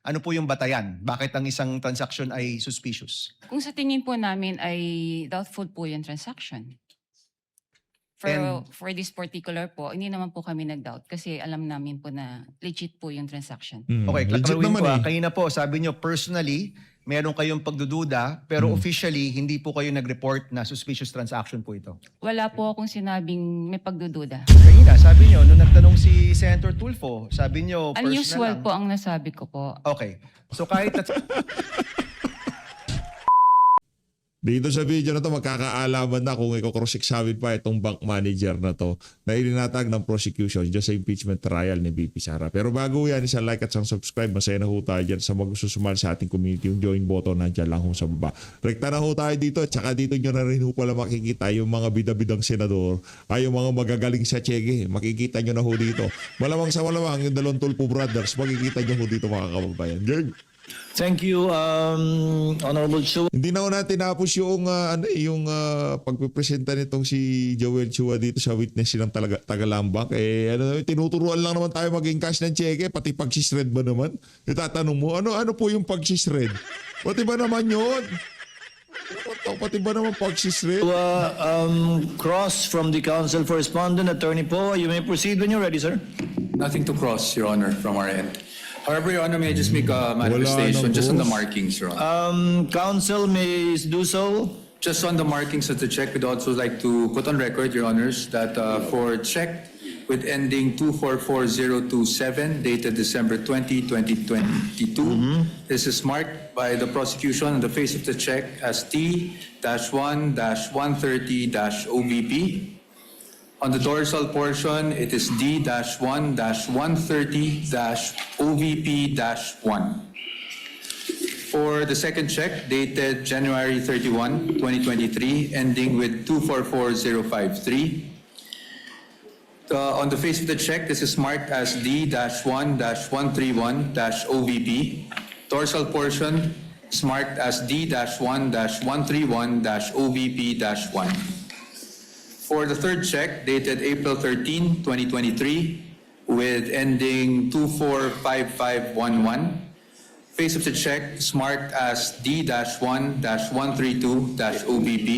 Ano po yung batayan? Bakit ang isang transaction ay suspicious? Kung sa tingin po namin ay doubtful po yung transaction. For this particular po, hindi naman po kami nag-doubt kasi alam namin po na legit po yung transaction. Okay, legit klaruhin naman ko. eh. Kanina po, sabi nyo personally, meron kayong pagdududa, pero officially, hindi po kayo nag-report na suspicious transaction po ito. Wala po akong sinabing may pagdududa. Kanina, sabi nyo, nung nagtanong si Senator Tulfo, sabi nyo, personal Unusual lang. po ang nasabi ko po. Okay. So kahit Dito sa video na to, magkakaalaman na kung i-cross-examine pa itong bank manager na to na ilinatag ng prosecution dyan sa impeachment trial ni VP Sara. Pero bago yan, isang like at isang subscribe. Masaya na ho tayo dyan sa magsusumal sa ating community. Yung join button nandiyan lang ho sa baba. Rekta na ho tayo dito at saka dito nyo na rin ho pala makikita yung mga bida-bidang senador ay yung mga magagaling sa Chege. Makikita nyo na ho dito. Malamang sa malamang yung dalawang Tulfo brothers, makikita nyo ho dito mga kababayan. Gang! Thank you, Honorable Chu. Hindi na ho natin tapos yung pagpipresenta nitong si Joel Chua dito sa witness silang Tagalambak. Tinuturuan lang naman tayo maging cash ng cheque, pati pag-shred ba naman? Itatanong mo, ano po yung pag-shred? Pati ba naman yun? Pati ba naman pag-shred? Cross from the counsel for respondent, Attorney Poe. You may proceed when you're ready, sir. Nothing to cross, Your Honor, from our end. However, Your Honor, may I just make a manifestation just on the markings, Your Honor. Counsel may do so. Just on the markings of the check, we'd also like to put on record, Your Honors, that for check with ending 244027, dated December 20, 2022, this is marked by the prosecution on the face of the check as T-1-130-OVP. On the dorsal portion, it is D-1-130-OVP-1. For the second check, dated January 31, 2023, ending with 244053. On the face of the check, this is marked as D-1-131-OVP. Dorsal portion is marked as D-1-131-OVP-1. For the third check, dated April 13, 2023, with ending 245511, face of the check is marked as D-1-132-OBP,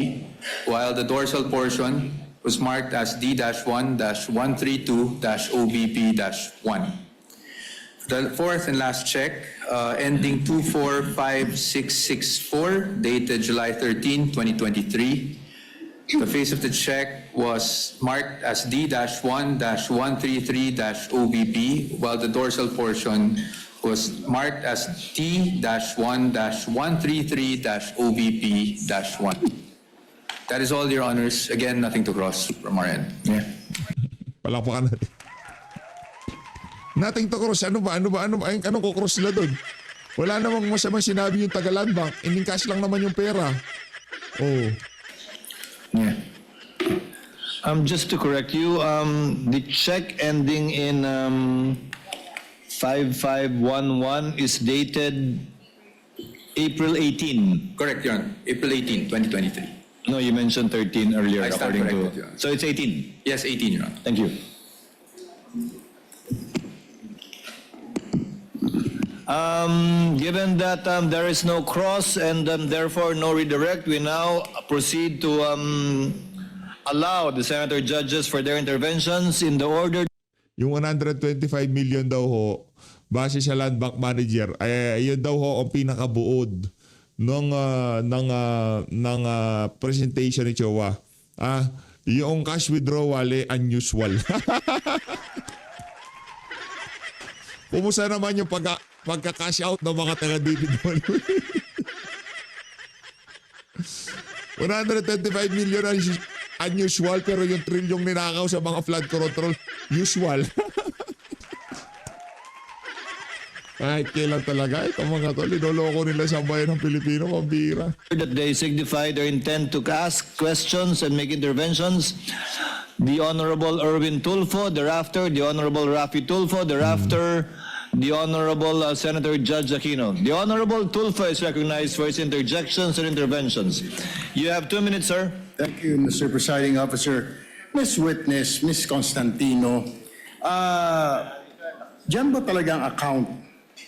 while the dorsal portion was marked as D-1-132-OBP-1. The fourth and last check, ending 245664, dated July 13, 2023, the face of the check was marked as D-1-133-OBP, while the dorsal portion was marked as T-1-133-OBP-1. That is all, Your Honors. Again, nothing to cross from our end. Yeah. Palakpakan natin. Nothing to cross. Anong kukross nila doon? Wala namang masamang sinabi yung Tagalambak. Ining-cash lang naman yung pera. Oh. Yeah. Just to correct you, the check ending in 5511 is dated April 18. Correct, Your Honor. April 18, 2023. No, you mentioned 13 earlier. I stand according corrected, Your Honor. So it's 18. Yes, 18, Your Honor. Thank you. Given that there is no cross and therefore no redirect, we now proceed to allow the senator judges for their interventions in the order. Yung 125 million daw ho, base sa land bank manager, yun daw ho ang pinakabuod ng presentation ni Chua. Yung cash withdrawal unusual. Kumusta naman yung pagka-cash out ng mga taga-dito doon? 125 million unusual, pero yung trilyong ninakaw sa mga flood control, usual. Kahit kailan talaga, itong mga to, linoloko nila sa bayan ng Pilipino, mabira. That they signify their intent to ask questions and make interventions. The Honorable Erwin Tulfo, thereafter the Honorable Rafi Tulfo, thereafter the Honorable Senator Judge Aquino. The Honorable Tulfo is recognized for his interjections and interventions. You have 2 minutes, sir. Thank you, Mr. Presiding Officer. Ms. Witness, Ms. Constantino, dyan ba talagang account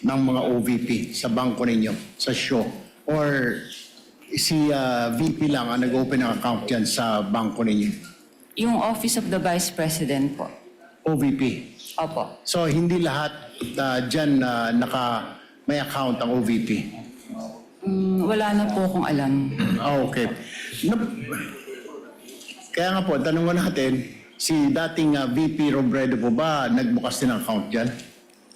ng mga OVP sa bangko ninyo, sa show? Or si VP lang ang nag-open ng account dyan sa bangko ninyo? Yung Office of the Vice President po. OVP. Opo. So hindi lahat dyan may account ang OVP? Wala na po akong alam. Okay. Kaya nga po, tanong ko natin, si dating VP Robredo po ba nagbukas din ng account dyan?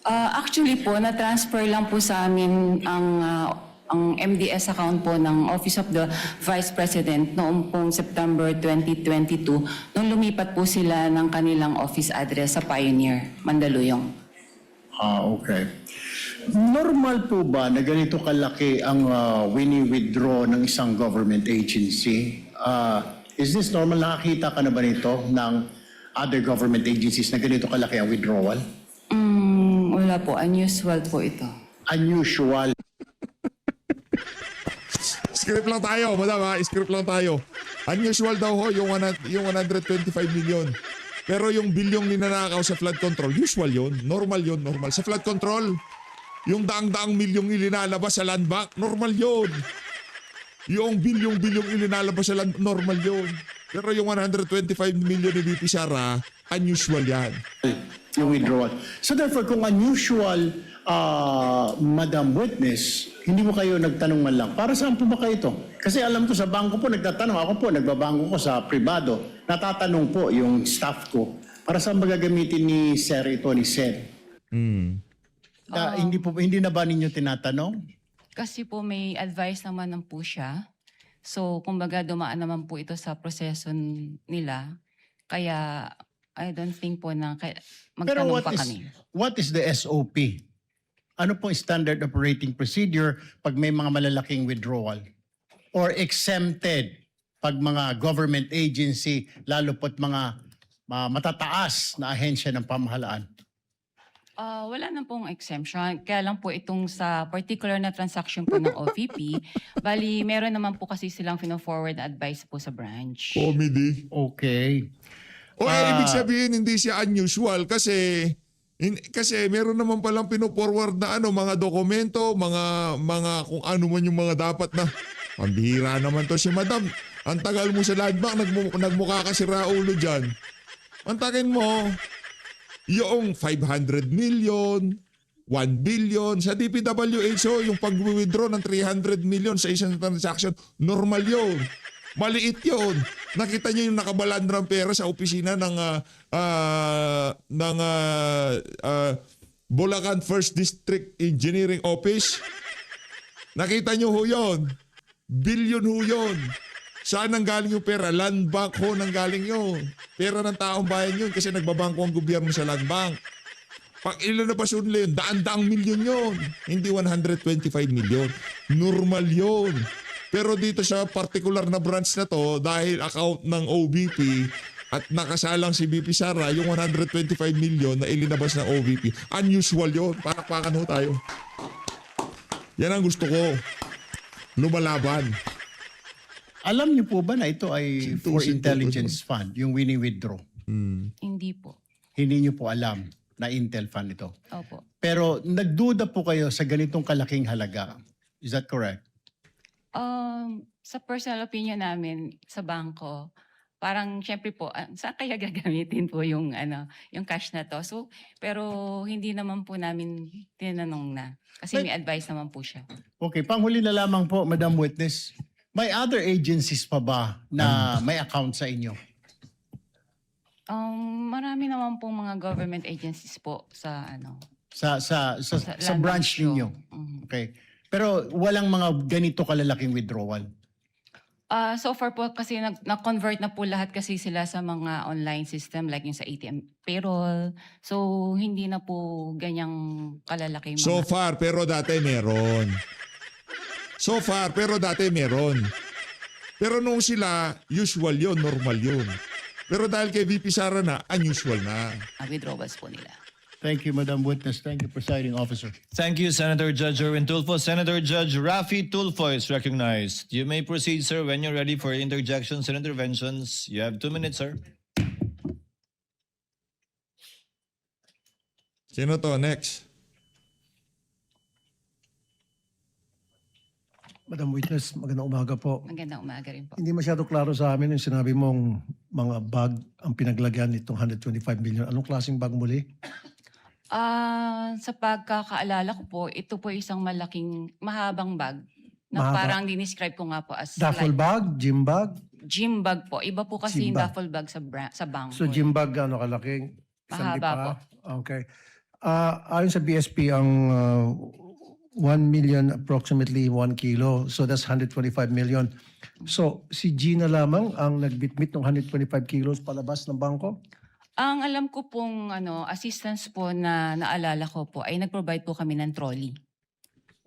Actually po, na-transfer lang po sa amin ang MDS account po ng Office of the Vice President noong pong September 2022 nung lumipat po sila ng kanilang office address sa Pioneer, Mandaluyong. Okay. Normal po ba na ganito kalaki ang wini-withdraw ng isang government agency? Is this normal? Nakakita ka na ba nito ng other government agencies na ganito kalaki ang withdrawal? Wala po, unusual po ito. Unusual. Script lang tayo, madam ha? Script lang tayo. Unusual daw ho yung 125 million. Pero yung bilyong ninanakaw sa flood control, usual yun. Normal yun, normal. Sa flood control, yung daang-daang milyong ilinalabas sa land bank, normal yun. Yung bilyong ilinalabas sa land, normal yun. Pero yung 125 million ni VP Sara, unusual yan. Yung withdrawal. So therefore, kung unusual, Madam Witness, hindi mo kayo nagtanong man lang, para saan po ba kayo ito? Kasi alam ko sa bangko po, nagtatanong. Ako po, nagbabangko ko sa privado. Natatanong po yung staff ko, para saan ba gagamitin ni Sir ito, ni Sir? Hindi na ba ninyo tinatanong? Kasi po may advice naman po siya. So, kumbaga dumaan naman po ito sa proseso nila. Kaya, I don't think po na Pero magtanong pa kami. what is the SOP? Ano pong standard operating procedure pag may mga malalaking withdrawal? Or exempted pag mga government agency, lalo po't mga matataas na ahensya ng pamahalaan? Wala na pong exemption. Kaya lang po itong sa particular na transaction po ng OVP, bali meron naman po kasi silang fino-forward na advice po sa branch. Comedy. Okay. O ibig sabihin hindi siya unusual kasi meron naman palang pino-forward na mga dokumento, mga kung ano man yung mga dapat na pambihira naman to si Madam. Ang tagal mo sa land bank, nagmukha ka si Raulo dyan. Antakin mo, yung 500 million, 1 billion, sa DPWH, yung pag-withdraw ng 300 million sa isang transaction, normal yun. Maliit yun. Nakita niyo yung nakabalandrang pera sa opisina ng Bulacan First District Engineering Office? Nakita niyo ho yun. Billion ho yun. Saan nanggaling yung pera? Land bank ho nanggaling yun. Pera ng taong bayan yun kasi nagbabangko ang gobyerno sa land bank. Pag ilalabas yun, daan-daang milyon yun. Hindi 125 milyon. Normal yun. Pero dito sa particular na branch na to, dahil account ng OVP at nakasalang si VP Sara, yung 125 million na ilinabas ng OVP, unusual yun. Palakpakan ho tayo. Yan ang gusto ko. Lumalaban. Alam niyo po ba na ito ay for intelligence fund, yung wini-withdraw? Hindi po. Hindi niyo po alam na Intel fund ito. Opo. Pero nagduda po kayo sa ganitong kalaking halaga. Is that correct? Sa personal opinion namin sa bangko, parang syempre po, saan kaya gagamitin po yung cash na to? So, pero hindi naman po namin tinanong na. Kasi may advice naman po siya. Okay, panghuli na lamang po, Madam Witness. May other agencies pa ba na may account sa inyo? Marami naman pong mga government agencies po sa Sa land branch bank ninyo? Okay. Pero walang mga ganito kalalaking withdrawal? So far po kasi na-convert na po lahat kasi sila sa mga online system like yung sa ATM payroll. So hindi na po ganyang kalalaki mga... So far, pero dati meron. So far, pero dati meron. Pero nung sila, usual yun, normal yun. Pero dahil kay VP Sara na, unusual na. withdrawals po nila. Thank you, Madam Witness. Thank you, Presiding Officer. Thank you, Senator Judge Erwin Tulfo. Senator Judge Rafi Tulfo is recognized. You may proceed, sir, when you're ready for interjections and interventions. You have 2 minutes, sir. Sino to? Next. Madam Witness, magandang umaga po. Magandang umaga rin po. Hindi masyado klaro sa amin yung sinabi mong mga bag ang pinaglagyan nitong 125 million. Anong klaseng bag muli? Sa pagkakaalala ko po, ito po isang malaking, mahabang bag na Mahaba. parang dinescribe ko nga po as Duffel bag? Gym bag? gym bag po. Iba po kasi Gym yung bag. duffel bag sa bangko. So gym bag ano kalaking? Isang Mahaba lipa? Okay. Ayon sa BSP, ang 1 million approximately 1 kilo. So that's 125 million. So si Gina lamang ang nagbitbit ng 125 kilos palabas ng bangko? Ang alam ko pong assistance po na naalala ko po ay nag-provide po kami ng trolley.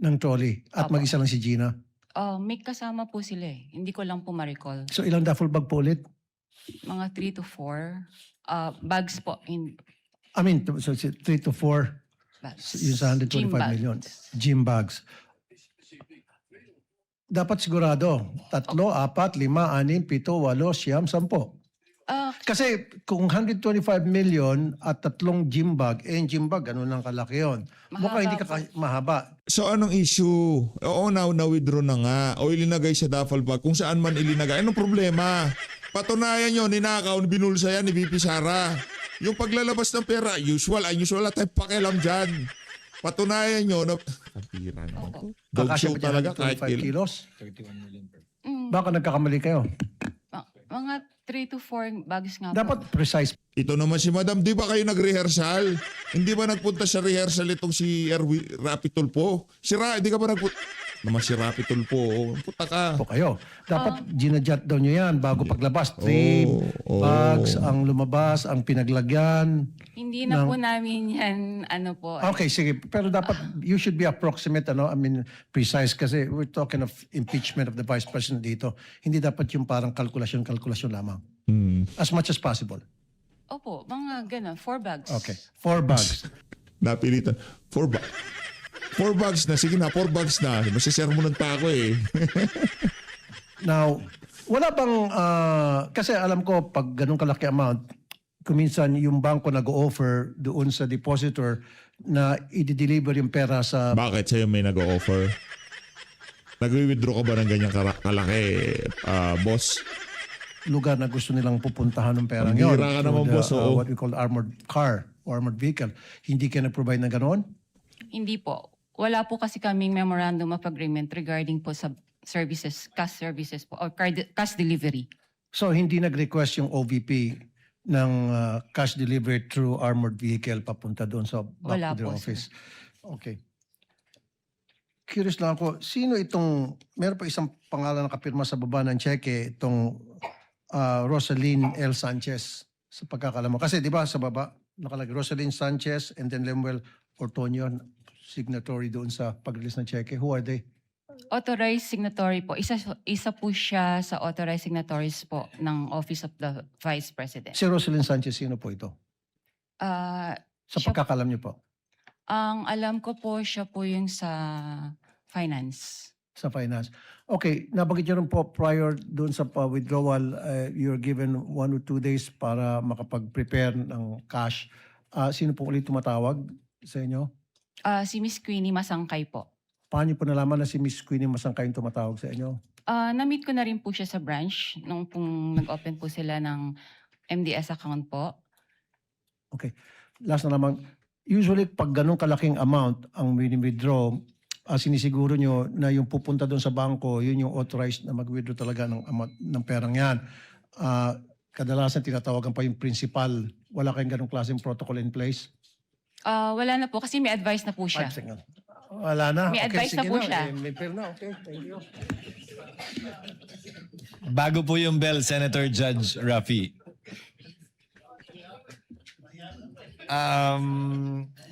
Ng trolley. At Apo. mag-isa lang si Gina. May kasama po sila eh. Hindi ko lang po ma-recall. So ilang duffel bag po ulit? Mga 3 to 4 bags po. I mean, so 3 to 4 Bags. yung sa 125 Gym bags. million. Gym bags. Dapat sigurado. 3, 4, 5, 6, 7, 8, 9, 10. Kasi kung 125 million at 3 gym bag, yung gym bag, ano nang kalaki yun? Mukhang hindi Mahaba mahaba. So anong issue? Oo, na-withdraw na nga. O ilinagay sa duffel bag. Kung saan man ilinagay. Anong problema? Patunayan nyo, ninakaw, binulsa yan ni VP Sara. Yung paglalabas ng pera, unusual, wala tayong pakialam dyan. Patunayan nyo na... Kapira naman to. Dog Kakasya show ba dyan talaga 125 kahit kailan. kilos? 31 million per. Baka nagkakamali kayo. Mga 3 to 4 bags nga po. Dapat precise. Ito naman si Madam, di ba kayo nag-rehearsal? Hindi ba nagpunta sa rehearsal itong si Rapi Tulfo? Di ka ba nagpunta? Naman si Rapi Tulfo, punta ka. Po kayo. Dapat ginajat daw nyo yan bago paglabas. Trim, bags, ang lumabas, ang pinaglagyan. Hindi na po namin yan, Okay, sige. Pero dapat, you should be approximate, precise. Kasi we're talking of impeachment of the Vice President dito. Hindi dapat yung parang kalkulasyon lamang. As much as possible. Opo, mga gano'n, 4 bags. Okay. 4 bags. Napilitan. 4 bags na. Sige na, 4 bags na. Masisermonan pa ako eh. Now, wala bang, kasi alam ko pag ganun kalaki amount, kuminsan yung bangko nag-o-offer doon sa depositor na i-deliver yung pera sa Bakit sa'yo may nag-o-offer? Nag-withdraw ka ba ng ganyang kalaki, boss? lugar na gusto nilang pupuntahan ng perang Ang yun. bira ka naman, Through boss, oo. what we call armored car or armored vehicle. Hindi ka nag-provide na ganoon? Hindi po. Wala po kasi kaming memorandum of agreement regarding po sa services, cash services po, or cash delivery. So hindi nag-request yung OVP ng cash delivery through armored vehicle papunta doon sa back Wala to their po, sir. office? Okay. Curious lang ako, sino itong, meron pa isang pangalan na kapirma sa baba ng cheque, itong Rosaline L. Sanchez sa pagkakalam mo. Kasi di ba sa baba, nakalagay Rosaline Sanchez and then Lemuel Ortonio, signatory doon sa pag-release ng cheque. Who are they? Authorized signatory po. Isa po siya sa authorized signatories po ng Office of the Vice President. Si Rosaline Sanchez, sino po ito? Sa Siya- pagkakalam niyo po, Ang alam ko po, siya po yung sa finance. sa finance. Okay, nabanggit niyo rin po prior doon sa withdrawal, you're given 1 or 2 days para makapag-prepare ng cash. Sino po ulit tumatawag sa inyo? Si Miss Queenie Masangkay po. Paano niyo po nalaman na si Miss Queenie Masangkay yung tumatawag sa inyo? Na-meet ko na rin po siya sa branch nung pong nag-open po sila ng MDS account po. Okay. Last na naman, usually pag ganun kalaking amount ang withdraw, sinisiguro nyo na yung pupunta doon sa bangko, yun yung authorized na mag-withdraw talaga ng amount ng perang yan. Kadalasan tinatawagan pa yung principal. Wala kayong ganung klaseng protocol in place? Wala na po kasi may advice na po siya. 5 seconds. Wala na. May advice na sige po siya. May pera na. Okay, thank you. Bago po yung bell, Senator Judge Rafi.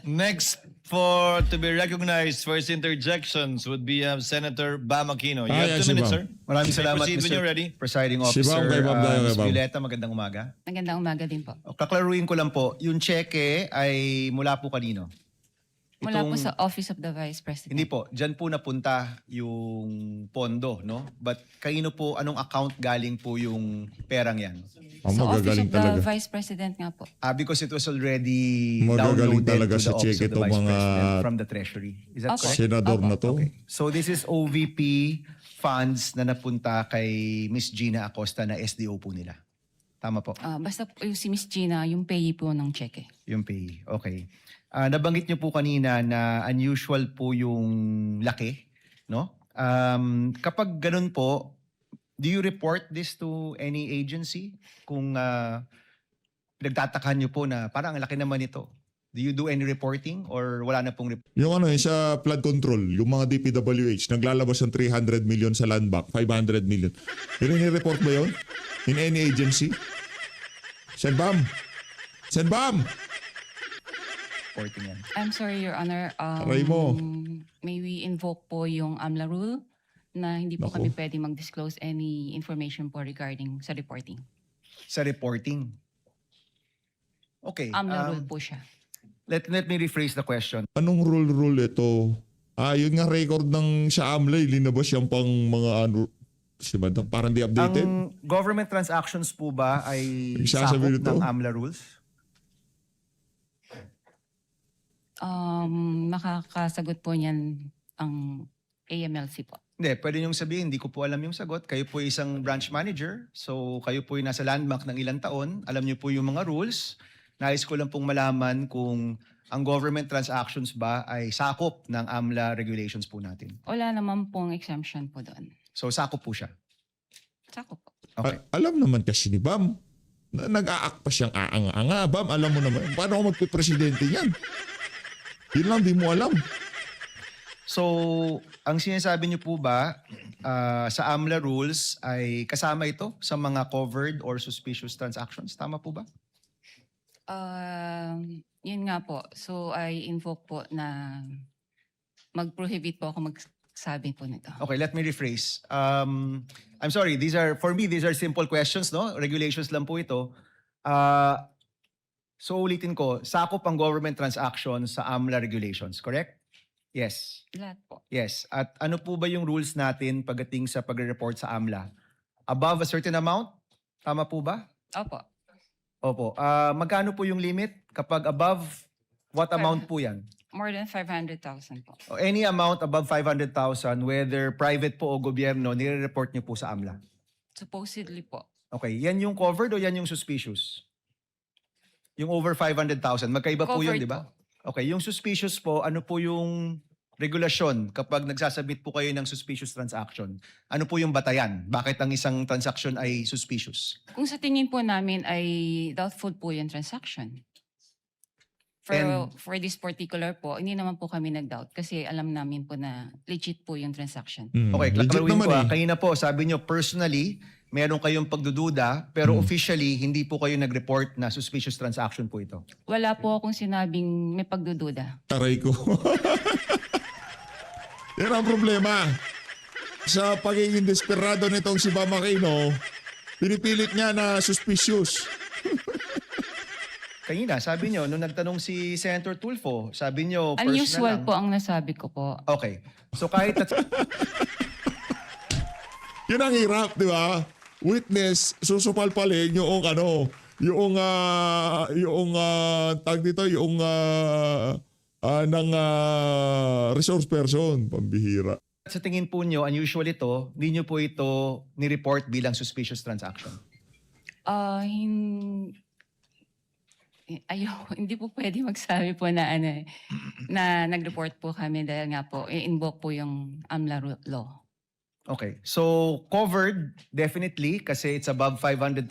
Next to be recognized for his interjections would be Senator Bam Aquino. You have 2 si minutes, Bam. sir. Maraming salamat, Proceed when Mr. you're ready. Presiding Si Officer. Bam, kay Bam tayo, kay Ms. Bam. Violeta, magandang umaga. Magandang umaga din po. Kaklaruin ko lang po, yung cheque ay mula po kanino? Mula po Itong- sa Office of the Vice President. Hindi po, dyan po napunta yung pondo, no? But kanino po, anong account galing po yung perang yan? Ang Sa Office magagaling of the talaga. Vice President nga po. Because it was already Magagaling downloaded talaga to sa the Office check of the itong Vice mga President from the Treasury. Is that Opo. correct? Senador na to. Okay. So this is OVP funds na napunta kay Miss Gina Acosta na SDO po nila. Tama po, Basta po yung si Miss Gina, yung payee po ng cheque. yung pay. Okay. Nabanggit niyo po kanina na unusual po yung laki, no? Kapag ganun po, do you report this to any agency? Kung pinagtatakan niyo po na parang ang laki naman ito. Do you do any reporting or wala na pong Yung sa flood control, yung mga DPWH, naglalabas ng 300 million sa land bank, 500 million. Report ba yun? In any agency? Senbam! Senbam! reporting yan? I'm sorry, Your Honor. Aray mo. May we invoke po yung AMLA rule na hindi po Naku. kami pwede mag-disclose any information po regarding sa reporting. Sa reporting? Okay. AMLA rule po siya. Let me rephrase the question. Anong rule ito? Yun nga record ng sa AMLA, linabas yan pang mga ano, si Madam, parang di updated. Ang government transactions po ba ay Sasabihin sakop ito? ng AMLA rules? Makakasagot po niyan ang AMLC po. Hindi, pwede niyong sabihin, hindi ko po alam yung sagot. Kayo po isang branch manager, so kayo po yung nasa landmark ng ilang taon. Alam niyo po yung mga rules. Nais ko lang pong malaman kung ang government transactions ba ay sakop ng AMLA regulations po natin. Wala naman pong exemption po doon. So sakop po siya. Sakop po. Okay. Alam naman kasi ni Bam, na nag-aak pa siyang aanga. Bam, alam mo naman, paano ako magpipresidente niyan? Yun lang, di mo alam. So, ang sinasabi niyo po ba sa AMLA rules ay kasama ito sa mga covered or suspicious transactions? Tama po ba? Yun nga po. So I invoke po na mag-prohibit po ako magsabi po nito. Okay, let me rephrase. I'm sorry, for me, these are simple questions, no? Regulations lang po ito. So ulitin ko, sakop ang government transactions sa AMLA regulations, correct? Yes. Lahat po. Yes. At ano po ba yung rules natin pagdating sa pagre-report sa AMLA? Above a certain amount? Tama po ba? Opo. Opo. Magkano po yung limit? Kapag above, what amount po yan? More than 500,000 po. Any amount above 500,000, whether private po o gobyerno, nire-report niyo po sa AMLA. Supposedly po. Okay, yan yung covered o yan yung suspicious? Yung over 500,000, magkaiba po yun, Covered di ba? Okay, yung suspicious po, ano po yung regulasyon kapag nagsasubmit po kayo ng suspicious transaction? Ano po yung batayan? Bakit ang isang transaction ay suspicious? Kung sa tingin po namin ay doubtful po yung transaction. For this particular po, hindi naman po kami nag-doubt kasi alam namin po na legit po yung transaction. Okay, Legit klaruhin naman ko. eh. Kanina po, sabi nyo personally, meron kayong pagdududa, pero officially, hindi po kayo nag-report na suspicious transaction po ito. Wala po akong sinabing may pagdududa. Taray ko. Yan ang problema. Sa pagiging desperado nitong si Bam Aquino, pinipilit niya na suspicious. Kanina, sabi nyo, nung nagtanong si Senator Tulfo, sabi nyo, personal Unusual lang. po ang nasabi ko po. Okay. So kahit Yun ang hirap, di ba? Witness, susupalpalin yung ano, yung tag dito, yung ng resource person, pambihira. sa tingin po nyo, unusual ito, hindi nyo po ito ni-report bilang suspicious transaction. Hindi po pwede magsabi po na na nag-report po kami dahil nga po i-invoke po yung AMLA law. Okay. So, covered, definitely, kasi it's above 500,000.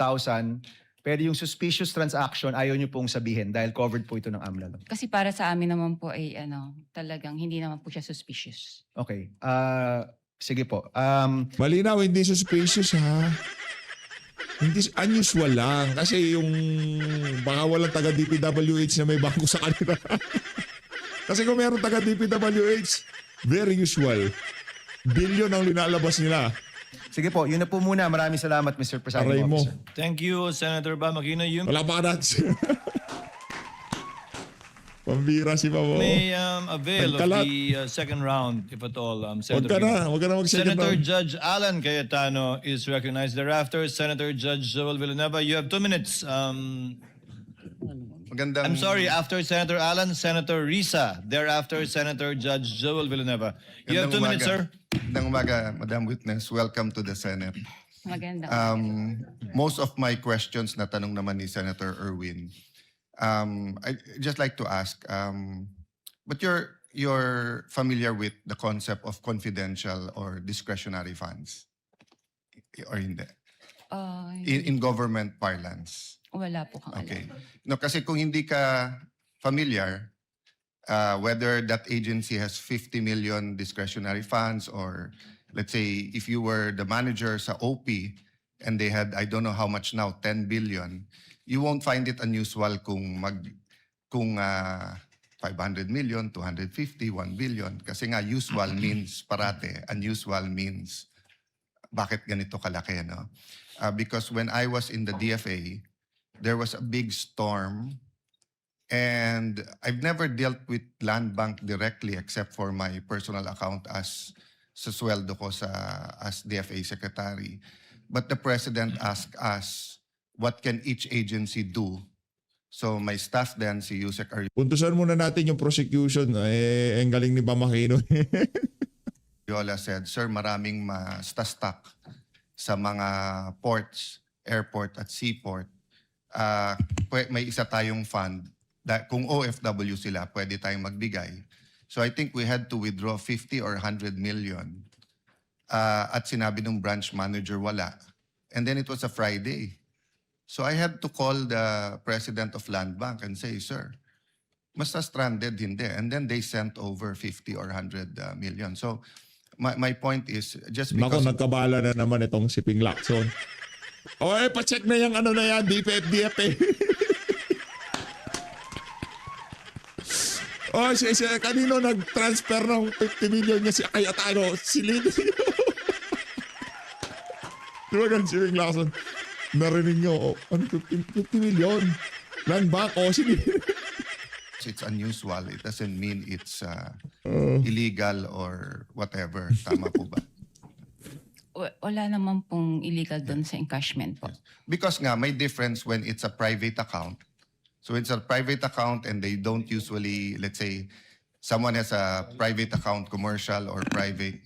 Pero yung suspicious transaction, ayaw nyo pong sabihin dahil covered po ito ng AMLA law. Kasi para sa amin naman po ay talagang hindi naman po siya suspicious. Okay. Sige po. Malinaw, hindi suspicious ha. Hindi unusual lang kasi yung baka walang taga DPWH na may bangko sa kanila. Kasi kung meron taga DPWH, very usual. Billion ang linalabas nila. Sige po, yun na po muna. Maraming salamat, Mr. Presiding Aray mo. Officer. Thank you, Senator Bam Aquino. You Wala pa ka Pambira si Mamo. may avail of Nagkalat. the second round, if at all. Huwag Senator ka na mag-second Senator round. Judge Alan Cayetano is recognized. Thereafter, Senator Judge Joel Villanueva. You have 2 minutes. Magandang, I'm sorry, after Senator Alan, Senator Risa. Thereafter, Senator Judge Joel Villanueva. You have 2 minutes, sir. Magandang umaga, Madam Witness. Welcome to the Senate. Maganda. Most of my questions na tanong naman ni Senator Erwin. I just like to ask, but you're familiar with the concept of confidential or discretionary funds? Or hindi? In government parlance? Wala po kang Okay. alam. No, kasi kung hindi ka familiar, whether that agency has 50 million discretionary funds or let's say if you were the manager sa OP and they had I don't know how much now 10 billion, you won't find it unusual kung 500 million, 250, 1 billion kasi nga usual means parate, unusual means bakit ganito kalaki, no? Because when I was in the DFA, there was a big storm and I've never dealt with Land Bank directly except for my personal account as sa sweldo ko as DFA secretary. But the president asked us, what can each agency do? So my staff then, si Yusek Puntusan muna natin yung prosecution. Ang galing ni Bamakino. Ariola said, Sir, maraming ma-stuck sa mga ports, airport at seaport. May isa tayong fund. Kung OFW sila, pwede tayong magbigay. So I think we had to withdraw 50 or 100 million. At sinabi ng branch manager, wala. And then it was a Friday. So I had to call the president of Land Bank and say, sir, mas stranded, hindi. And then they sent over 50 or 100 million. So my point is, just Nako, because... nagkabala na naman itong si Ping Lacson. Pa-check na yung ano na yan, DFA. Kanino nag-transfer ng 50 million niya si Cayetano? Si Lino. Diba gan si Ping Lacson? Narinig nyo, 50 million? Land Bank, si Lino. It's unusual. It doesn't mean it's illegal or whatever. Tama po ba? Wala naman pong illegal doon sa encashment po. Because nga, may difference when it's a private account. So it's a private account and they don't usually, let's say, someone has a private account, commercial or private,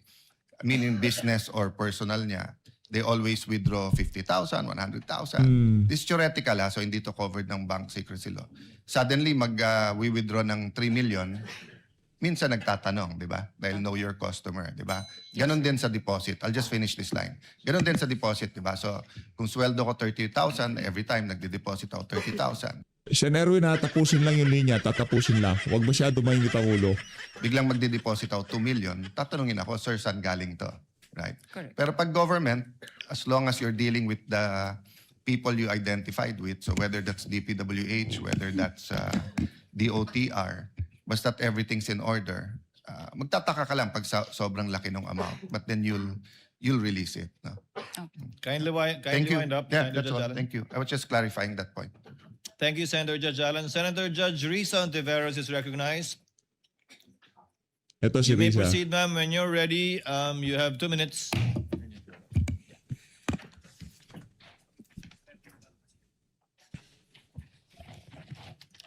meaning business or personal niya, they always withdraw 50,000, 100,000. This is theoretical, so hindi to covered ng bank secrecy law. Suddenly, we withdraw ng 3 million, minsan nagtatanong, di ba? Dahil know your customer, di ba? Ganon din sa deposit. I'll just finish this line. Ganon din sa deposit, di ba? So, kung sweldo ko 30,000, every time nagde-deposit ako 30,000. Siya Erwin, tatapusin lang yung linya, tatapusin lang. Huwag masyado mainit ang ulo. Biglang magde-deposit ako 2 million, tatanungin ako, sir, saan galing to? Right? Correct. Pero pag government, as long as you're dealing with the people you identified with, so whether that's DPWH, whether that's DOTR, basta't everything's in order, magtataka ka lang pag sobrang laki ng amount, but then you'll release it. No? Kindly Thank you. wind up, Yeah, Senator that's Judge all. Alan. Thank you. I was just clarifying that point. Thank you, Senator Judge Alan. Senator Judge Risa Ontiveros is recognized. Ito si You may Risa. proceed, ma'am. When you're ready, you have 2 minutes.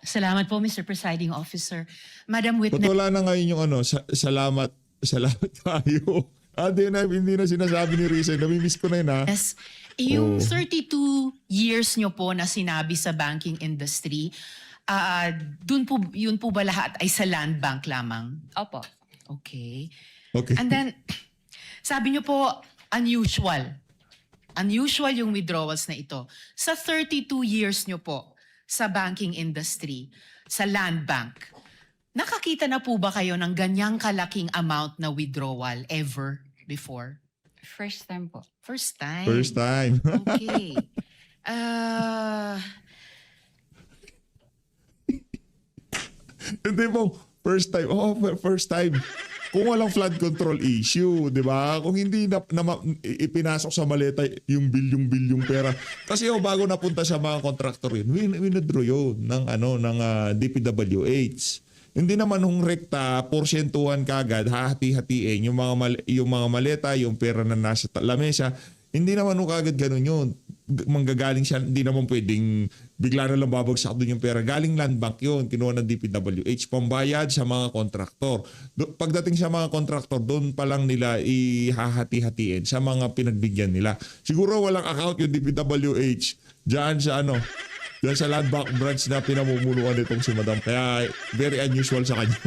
Salamat po, Mr. Presiding Officer. Madam Witness, Ba't wala na ngayon yung salamat tayo. Hindi na sinasabi ni Risa. Namimiss ko na yun, ha? yung 32 years nyo po na sinabi sa banking industry, yun po ba lahat ay sa Land Bank lamang? Opo. Okay. Okay. And then, sabi nyo po, unusual. Unusual yung withdrawals na ito. Sa 32 years nyo po sa banking industry, sa Land Bank, nakakita na po ba kayo ng ganyang kalaking amount na withdrawal ever before? First time po. First time. First time. Okay. Hindi po, first time. First time. Kung walang flood control issue, di ba? Kung hindi ipinasok sa maleta yung bilyong pera. Kasi bago napunta sa mga contractor yun, withdraw yun ng DPWH. Hindi naman hong rekta, porsyentuhan kagad, hahati-hatiin yung mga maleta, yung pera na nasa lamesa. Hindi naman hong kagad ganun yun. Manggagaling siya, hindi naman pwedeng bigla na lang babagsak doon yung pera. Galing land bank yun, kinuha ng DPWH, pambayad sa mga kontraktor. Pagdating sa mga kontraktor, doon pa lang nila ihahati-hatiin sa mga pinagbigyan nila. Siguro walang account yung DPWH diyan sa diyan sa land bank branch na pinamumunuan nitong si Madam. Kaya very unusual sa kanya.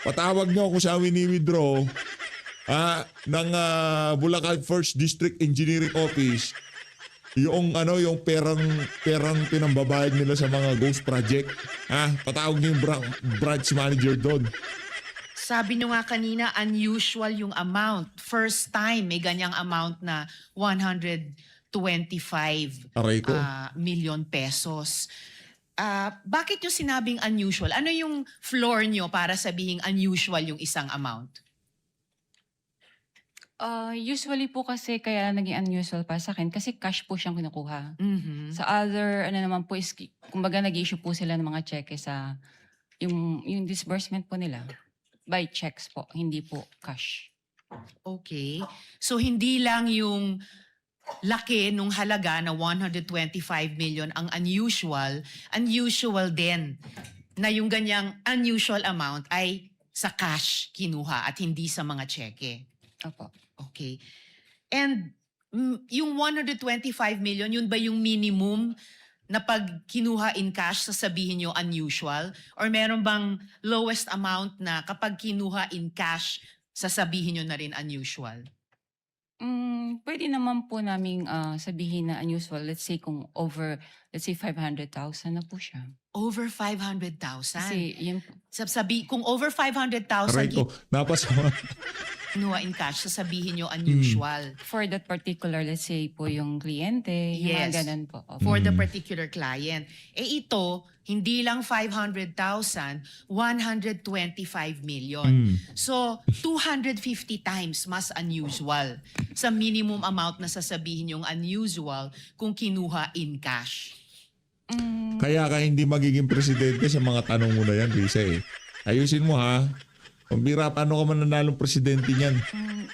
Patawag niyo ako sa amin ni withdraw ng Bulacan First District Engineering Office. Yung yung perang pinambabayad nila sa mga ghost project. Patawag niyo yung branch manager doon. Sabi nyo nga kanina, unusual yung amount. First time may ganyang amount na 125 Aray ko. million pesos. Bakit yung sinabing unusual? Ano yung floor nyo para sabihing unusual yung isang amount? Usually po kasi kaya naging unusual para sa akin kasi cash po siyang kinukuha. Mhm. Sa other, naman po is, kumbaga nag-issue po sila ng mga cheque sa, yung disbursement po nila. By checks po, hindi po cash. Okay. So hindi lang yung laki nung halaga na 125 million ang unusual din na yung ganyang unusual amount ay sa cash kinuha at hindi sa mga cheque. Opo. Okay. And yung 125 million, yun ba yung minimum na pag kinuha in cash, sasabihin nyo unusual? Or meron bang lowest amount na kapag kinuha in cash, sasabihin nyo na rin unusual? Pwede naman po naming sabihin na unusual. Let's say kung over, 500,000 na po siya. Over 500,000? Kasi yun po. Kung over 500,000 Aray ko. Napasama. kinuha in cash, sasabihin nyo unusual. For that particular, let's say po yung kliyente, yung Yes. mga ganun po. Opo. For the particular client. Ito, hindi lang 500,000, 125 million. So, 250 times mas unusual sa minimum amount na sasabihin yung unusual kung kinuha in cash. Kaya ka hindi magiging presidente sa mga tanong mo na yan, Risa Ayusin mo ha. Pambira, paano ka man nanalong presidente niyan?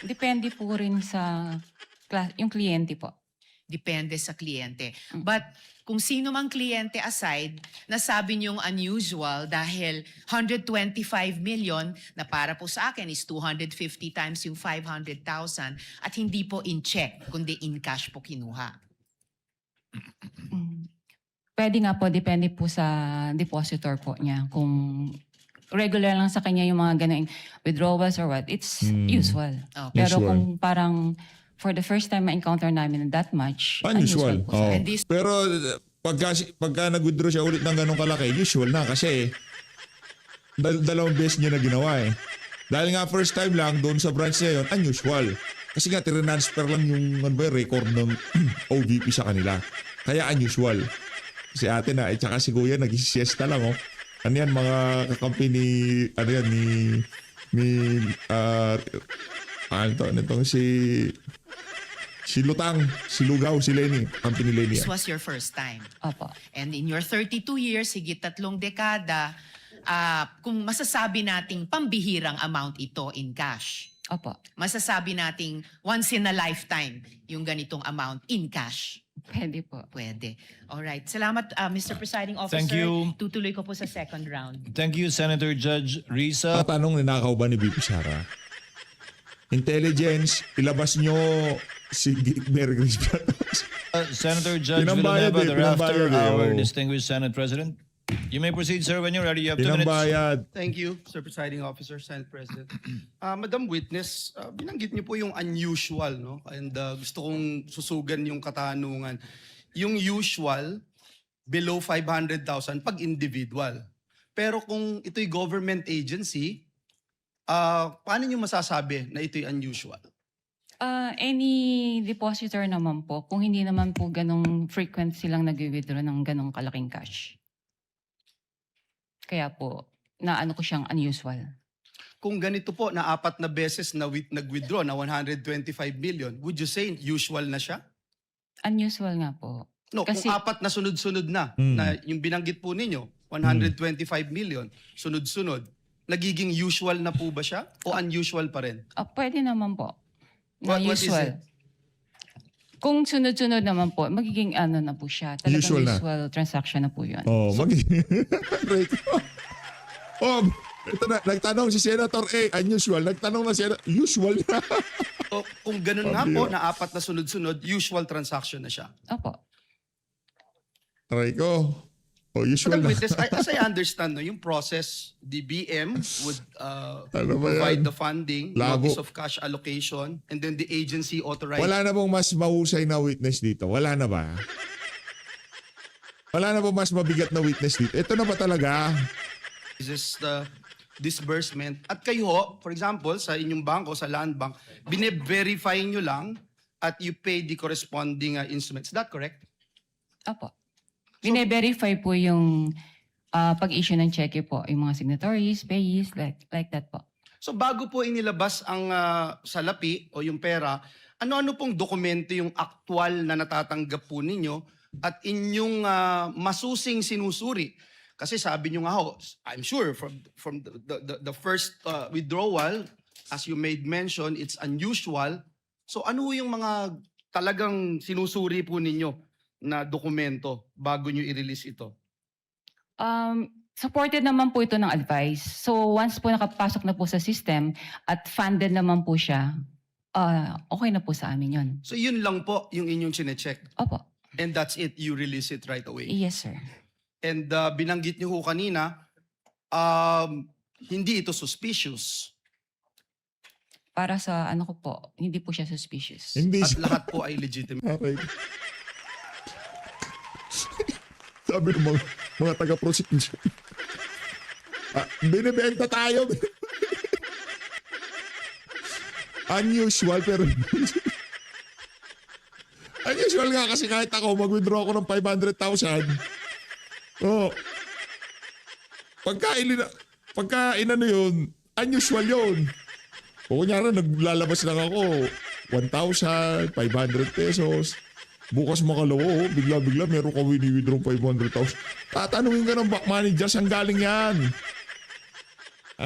Depende po rin sa yung kliyente po. Depende sa kliyente. But kung sino mang kliyente aside, nasabi niyong unusual dahil 125 million na para po sa akin is 250 times yung 500,000 at hindi po in check, kundi in cash po kinuha. Pwede nga po, depende po sa depositor po niya. Kung regular lang sa kanya yung mga ganang withdrawals or what, it's usual. Okay. Pero Usual. kung parang for the first time ma-encounter namin that much, Unusual. po siya. Oo. And this- Pero pagka nag-withdraw siya ulit ng ganong kalaki, usual na kasi dalawang beses niya na ginawa Dahil nga first time lang doon sa branch niya yun, unusual. Kasi nga transfer lang yung record ng OVP sa kanila. Kaya unusual. Si ate na, tsaka si kuya nag-siesta lang Ano yan, mga kakampi ni si Lutang, si Lugaw, si Lenny, kampi ni Lenny. This was your first time. Opo. And in your 32 years, higit 3 dekada, kung masasabi nating pambihirang amount ito in cash, Opo. masasabi nating once in a lifetime yung ganitong amount in cash. Pwede po. Pwede. Alright. Salamat, Mr. Presiding Officer. Thank you. Tutuloy ko po sa second round. Thank you, Senator Judge Risa. Tatanong, ninakaw ba ni BP Sara? Intelligence, ilabas nyo si Mary Grace Piatos. Senator Judge Pinambayad Villanueva, thereafter pinambayad our Oo. distinguished Senate President. You may proceed, sir, when you're ready. You have 2 minutes. Pinambayad. Thank you, Sir Presiding Officer, Senate President. Madam Witness, binanggit niyo po yung unusual, no? And gusto kong susugan yung katanungan. Yung usual, below 500,000 pag individual. Pero kung ito'y government agency, paano niyo masasabi na ito'y unusual? Any depositor naman po, kung hindi naman po ganong frequent silang nag-withdraw ng ganong kalaking cash. Kaya po, naano ko siyang unusual. Kung ganito po na 4 na beses na nag-withdraw na 125 million, would you say usual na siya? Unusual nga po. No, Kasi- kung apat na sunod-sunod na yung binanggit po ninyo, 125 million, sunod-sunod, nagiging usual na po ba siya o unusual pa rin? Pwede naman po. Na What is usual. it? Kung sunod-sunod naman po, magiging ano na po siya. Talagang Usual usual, na. transaction na po yun. Oh, oh, ito na, nagtanong si Senator A, unusual. Nagtanong na Senator, usual na. O kung ganun nga po, na apat na sunod-sunod, usual transaction na siya. Opo. Aray ko. Oh, usual Madam na. Witness, as I understand, no, yung process, the BM would Ano ba provide yan? the funding, Labo. notice of cash allocation, and then the agency authorized. Wala na bang mas mahusay na witness dito? Wala na ba? Wala na bang mas mabigat na witness dito? Ito na ba talaga? Is the disbursement. At kayo, ho, for example, sa inyong bangko, sa land bank, bine-verify nyo lang at you pay the corresponding instruments. Is that correct? Opo. Bine-verify po yung pag-issue ng cheque po, yung mga signatories, payees, like that po. So bago po inilabas ang salapi o yung pera, ano-ano pong dokumento yung aktual na natatanggap po ninyo at inyong masusing sinusuri? Kasi sabi nyo nga ho, I'm sure from the first withdrawal, as you made mention, it's unusual. So ano yung mga talagang sinusuri po ninyo na dokumento bago nyo i-release ito? Supported naman po ito ng advice. So once po nakapasok na po sa system at funded naman po siya, okay na po sa amin yun. So yun lang po yung inyong chinecheck. Opo. And that's it, you release it right away. Yes, sir. And binanggit niyo ho kanina, hindi ito suspicious. Para sa ano ko po, hindi po siya suspicious. Hindi At siya. lahat po ay legitimate. Aray. Sabi ng mga taga-prosecution. Binibenta tayo. Unusual pero unusual nga kasi kahit ako mag-withdraw ako ng 500,000. Oh. Pagka inano yun, unusual yun. O kunyari naglalabas lang ako 1,500 pesos. Bukas makalawa, bigla-bigla meron ka wini-withdraw 500,000. Tatanungin ka ng bank manager, saan galing yan?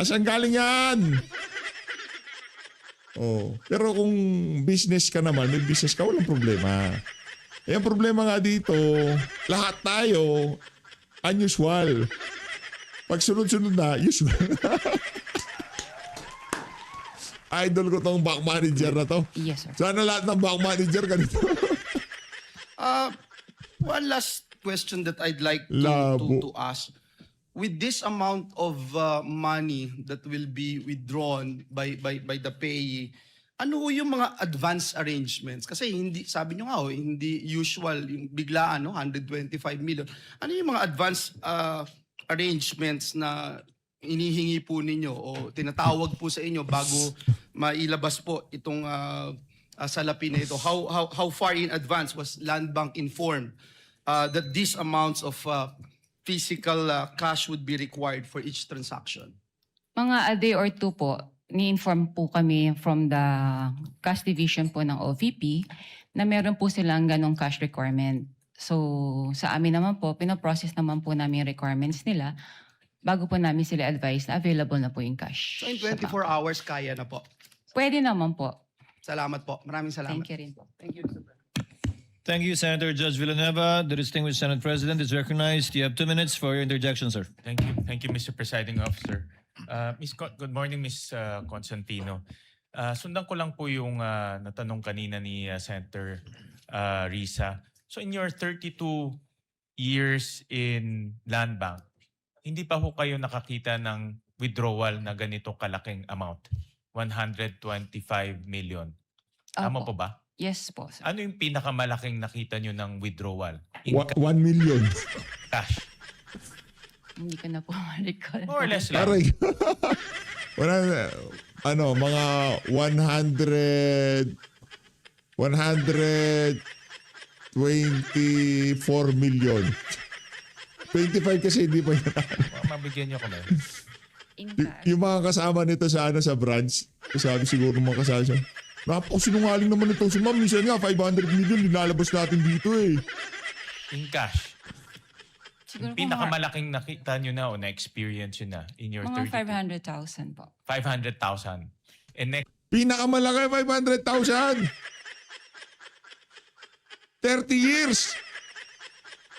Saan galing yan? Oh, pero kung business ka naman, may business ka, walang problema. Eh, ang problema nga dito, lahat tayo, unusual. Pag sunod-sunod na, usual. Idol ko tong bank manager na to. Yes, sir. Sana lahat ng bank manager ganito. One last question that I'd like Labo. to ask. With this amount of money that will be withdrawn by the payee, ano ho yung mga advance arrangements? Kasi hindi, sabi nyo nga, hindi usual, yung biglaan, 125 million. Ano yung mga advance arrangements na inihingi po ninyo o tinatawag po sa inyo bago mailabas po itong salapi na ito? How far in advance was Land Bank informed that these amounts of physical cash would be required for each transaction? Mga a day or two po, ni-inform po kami from the cash division po ng OVP na meron po silang ganong cash requirement. So sa amin naman po, pinoprocess naman po namin yung requirements nila bago po namin sila advise na available na po yung cash. So in sa 24 bank. hours, kaya na po. Pwede naman po. Salamat po. Maraming salamat. Thank you rin po. Thank you, Senator Judge Villanueva. The distinguished Senate President is recognized. You have 2 minutes for your interjection, sir. Thank you. Thank you, Mr. Presiding Officer. Good morning, Ms. Constantino. Sundan ko lang po yung natanong kanina ni Senator Risa. So in your 32 years in Land Bank, hindi pa ho kayo nakakita ng withdrawal na ganito kalaking amount? 125 million. Tama Opo. po ba? Yes po, sir. Ano yung pinakamalaking nakita nyo ng withdrawal? In 1 million. cash? Hindi ko na po ma-recall. More or less lang. Aray. Wala, mga 124 million. 25 kasi hindi pa yan. Mabigyan nyo kami. In cash. Yung mga kasama nito sa branch, sabi siguro ng mga kasama siya, sinungaling naman ito. Si ma'am, minsan nga, 500 million, nilalabas natin dito eh. In cash. Siguro po Pinakamalaking nakita nyo na o na-experience nyo na in your mga 32? 500,000 po. 500,000. And next Pinakamalaki, 500,000. 30 years.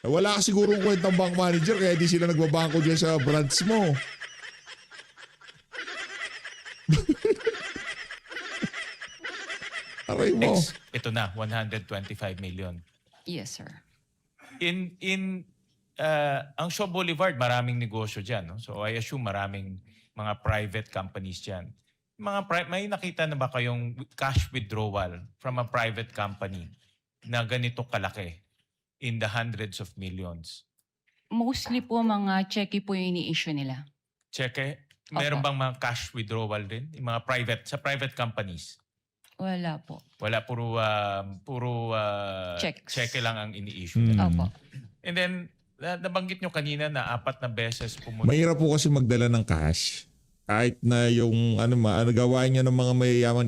Wala ka sigurong kwentang bank manager kaya di sila nagbabangko dyan sa branch mo. Aray mo. ito na, 125 million. Yes, sir. Ang Shaw Boulevard, maraming negosyo dyan. No? So I assume maraming mga private companies dyan. May nakita na ba kayong cash withdrawal from a private company na ganito kalaki in the hundreds of millions? Mostly po mga cheque po yung ini-issue nila. Cheque? Meron Opo. bang mga cash withdrawal din? Yung mga sa private companies? Wala po. Wala, puro Checks. cheque lang ang ini-issue nila. Opo. And then, nabanggit nyo kanina na 4 na beses pumunta. Mahirap po kasi magdala ng cash. Kahit na yung gawain niya ng mga mayayaman,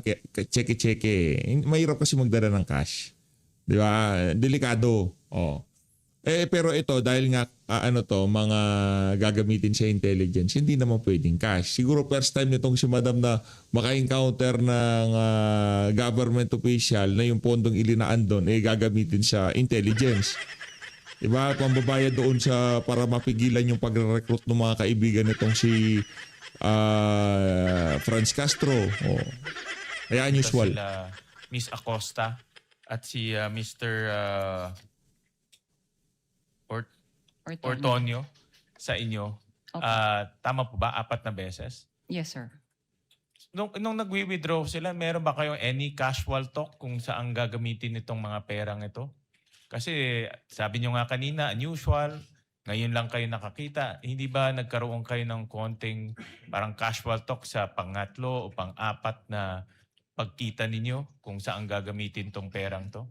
cheque-cheque. Mahirap kasi magdala ng cash. Di ba? Delikado. Oh. Pero ito, dahil nga mga gagamitin sa intelligence, hindi naman pwedeng cash. Siguro first time nitong si Madam na maka-encounter ng government official na yung pondong ilinaan doon, gagamitin sa intelligence. Diba? Pambabayad doon para mapigilan yung pagre-recruit ng mga kaibigan nitong si Franz Castro. Oh. Kaya unusual. Sila Miss Acosta at si Mr. Ortonio sa inyo. Opo. Tama po ba? 4 na beses? Yes, sir. Nung nagwi-withdraw sila, meron ba kayong any casual talk kung saan gagamitin itong mga perang ito? Kasi sabi nyo nga kanina, unusual, ngayon lang kayo nakakita. Hindi ba nagkaroon kayo ng konting parang casual talk sa pangatlo o pang-4 na pagkita ninyo kung saan gagamitin tong perang to?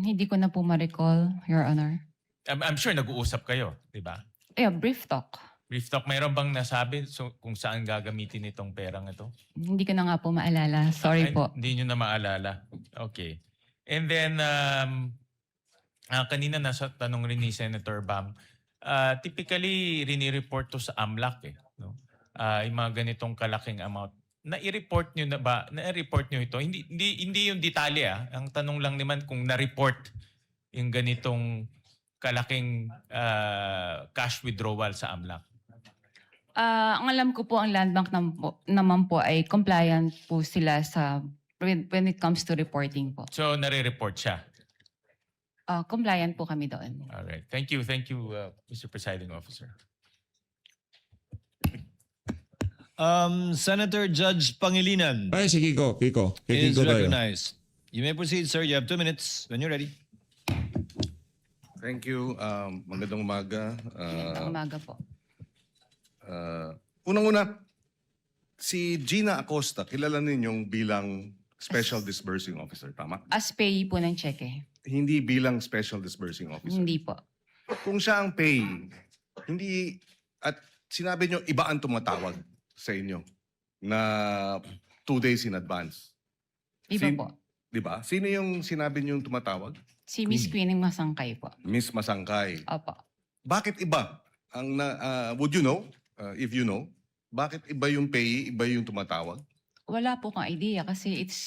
Hindi ko na po ma-recall, Your Honor. I'm sure nag-uusap kayo, di ba? Yeah, brief talk. Brief talk, mayroon bang nasabi kung saan gagamitin itong perang ito? Hindi ko na nga po maalala. Sorry po. Hindi nyo na maalala. Okay. And then, kanina nasa tanong rin ni Senator Bam, typically rini-report to sa AMLAC no? Yung mga ganitong kalaking amount. Na-report nyo na ba? Na-report nyo ito? Hindi yung detalye. Ang tanong lang naman kung na-report yung ganitong kalaking cash withdrawal sa AMLAC. Ang alam ko po, ang Land Bank naman po ay compliant po sila when it comes to reporting po. So, nare-report siya. Compliant po kami doon. All right. Thank you, Mr. Presiding Officer. Senator Judge Pangilinan Ay, si Kiko. Kiko is tayo. recognized. You may proceed, sir. You have 2 minutes when you're ready. Thank you. Magandang umaga. Ang umaga po. Unang-una, si Gina Acosta, kilala ninyong bilang Special Disbursing Officer, tama? As payee po ng cheque. Hindi bilang Special Disbursing Officer. Hindi po. Kung siya ang pay, at sinabi nyo, iba ang tumatawag sa inyo na 2 days in advance. Iba po. Di ba? Sino yung sinabi nyo yung tumatawag? Si Miss Queenie Masangkay po. Miss Masangkay. Opo. Bakit iba? Would you know, if you know, bakit iba yung pay, iba yung tumatawag? Wala po kang idea kasi it's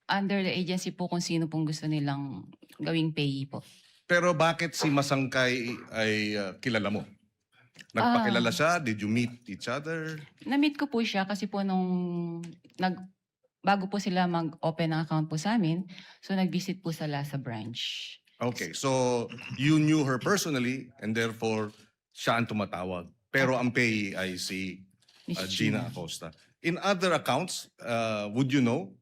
under the agency po kung sino pong gusto nilang gawing payee po. Pero bakit si Masangkay ay kilala mo? Nagpakilala siya? Did you meet each other? Na-meet ko po siya kasi po bago po sila mag-open ng account po sa amin, so nag-visit po sila sa branch. Okay, so you knew her personally and therefore siya ang tumatawag. Pero ang payee ay si Miss Gina Acosta. In other accounts, would you know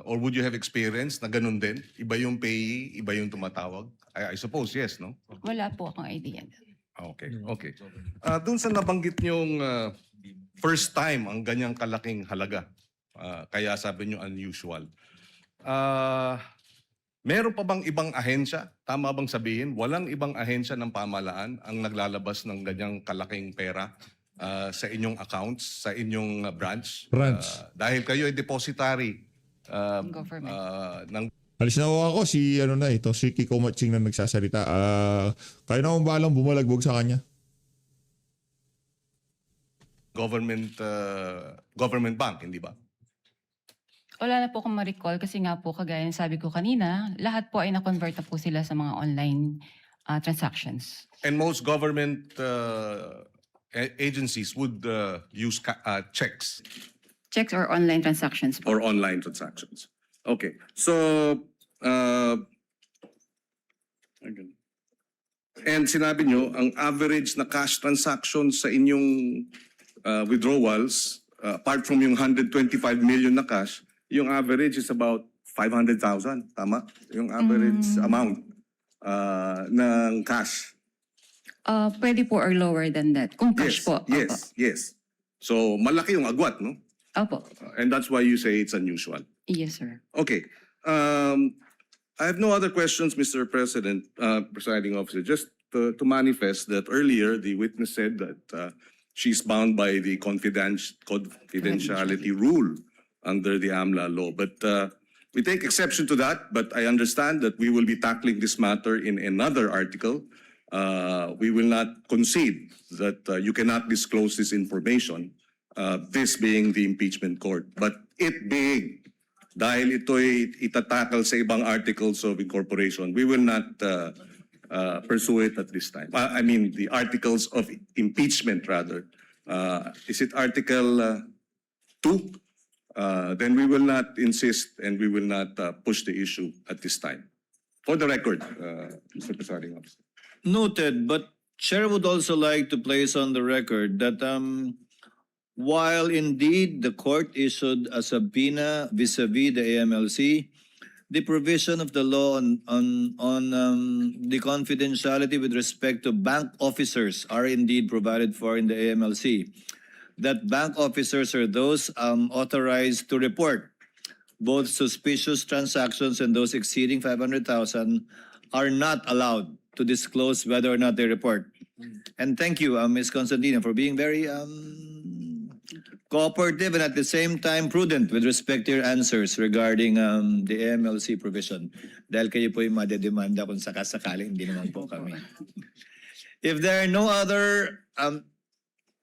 or would you have experience na ganun din? Iba yung payee, iba yung tumatawag? I suppose yes, no? Wala po akong idea. Okay, okay. Doon sa nabanggit niyong first time ang ganyang kalaking halaga, kaya sabi niyo unusual. Meron pa bang ibang ahensya? Tama bang sabihin, walang ibang ahensya ng pamahalaan ang naglalabas ng ganyang kalaking pera sa inyong accounts, sa inyong branch? Branch. Dahil kayo ay depositary Government. ng Alis na ako si si Kiko Matching na nagsasalita. Kayo na akong balang bumalagbog sa kanya. Government bank, hindi ba? Wala na po akong ma-recall kasi nga po, kagaya ng sabi ko kanina, lahat po ay na-convert na po sila sa mga online transactions. And most government agencies would use checks Checks or online transactions po. or online transactions. Okay. So, and sinabi nyo, ang average na cash transactions sa inyong withdrawals, apart from yung 125 million na cash, yung average is about 500,000. Tama? Yung average amount ng cash. Pwede po or lower than that. Kung cash po. Yes. So, malaki yung agwat, no? Opo. And that's why you say it's unusual. Yes, sir. Okay. I have no other questions, Mr. President, Presiding Officer. Just to manifest that earlier, the witness said that she's bound by the confidentiality rule under the AMLA law. But we take exception to that, but I understand that we will be tackling this matter in another article. We will not concede that you cannot disclose this information, this being the impeachment court. But it being, dahil ito'y itatakal sa ibang articles of incorporation, we will not pursue it at this time. I mean, the articles of impeachment, rather. Is it Article 2? Then we will not insist and we will not push the issue at this time. For the record, Mr. Presiding Officer. Noted, but Chair would also like to place on the record that while indeed the court issued a subpoena vis-a-vis the AMLC, the provision of the law on the confidentiality with respect to bank officers are indeed provided for in the AMLC. That bank officers are those authorized to report both suspicious transactions and those exceeding 500,000 are not allowed to disclose whether or not they report. And thank you, Ms. Constantino, for being very cooperative and at the same time prudent with respect to your answers regarding the AMLC provision. Dahil kayo po yung madedemanda kung sakasakaling, hindi naman po kami. If there are no other...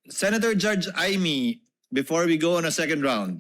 Senator Judge Aimee, before we go on a second round.